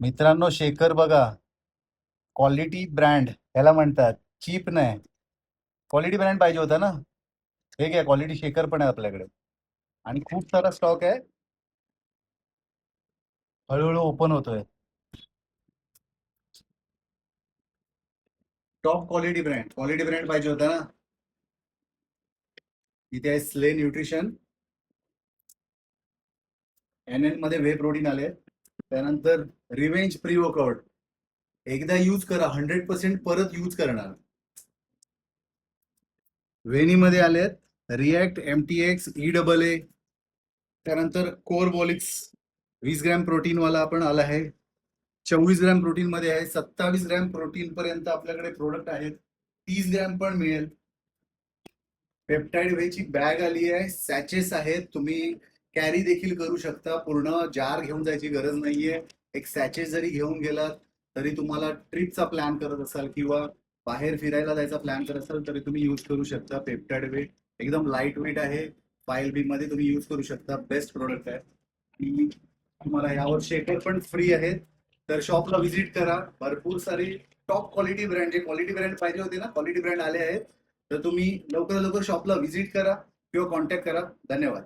मित्रांनो, शेखर बघा, quality brand ह्याला म्हणतात, चीप नाही. क्वालिटी ब्रँड पाहिजे होता ना. हे घ्या, क्वालिटी शेखर पण आहे आपल्याकडे आणि खूप सारा स्टॉक आहे. हळूहळू ओपन होतोय. टॉप क्वालिटी ब्रँड पाहिजे होता ना. इथे आहे स्ले न्यूट्रिशन, NN मध्ये वे प्रोटीन आले. त्यानंतर रिवेंज प्री वर्कआउट, एकदा यूज करा 100% परत यूज करणार. वेनी मध्ये आलेत रिॲक्ट MTX EAA. त्यानंतर कोरबॉलिक्स 20 ग्रॅम प्रोटीन वाला आपण आला आहे. 24 ग्रॅम प्रोटीन मध्ये आहे. 27 ग्रॅम प्रोटीन पर्यंत आपल्याकडे प्रोडक्ट आहेत. 30 ग्रॅम पण मिळेल. पेप्टाइड वेची बॅग आली आहे. सॅचेस आहेत, तुम्ही कॅरी देखील करू शकता. पूर्ण जार घेऊन जायची गरज नाहीये. एक सॅचेस जरी घेऊन गेलात तरी तुम्हाला ट्रिपचा प्लॅन करत असाल किंवा बाहेर फिरायला जायचा प्लॅन करत असाल तरी तुम्ही यूज करू शकता. पेप्टाइड वे एकदम लाईट वेट आहे. 5LB मध्ये तुम्ही यूज करू शकता. बेस्ट प्रोडक्ट आहे. आणि तुम्हाला यावर शेकर पण फ्री आहेत. तर शॉपला व्हिजिट करा. भरपूर सारी टॉप क्वालिटी ब्रँड, जे क्वालिटी ब्रँड पाहिजे होते ना, क्वालिटी ब्रँड आले आहेत. तर तुम्ही लवकरात लवकर शॉपला व्हिजिट करा किंवा कॉन्टॅक्ट करा. धन्यवाद.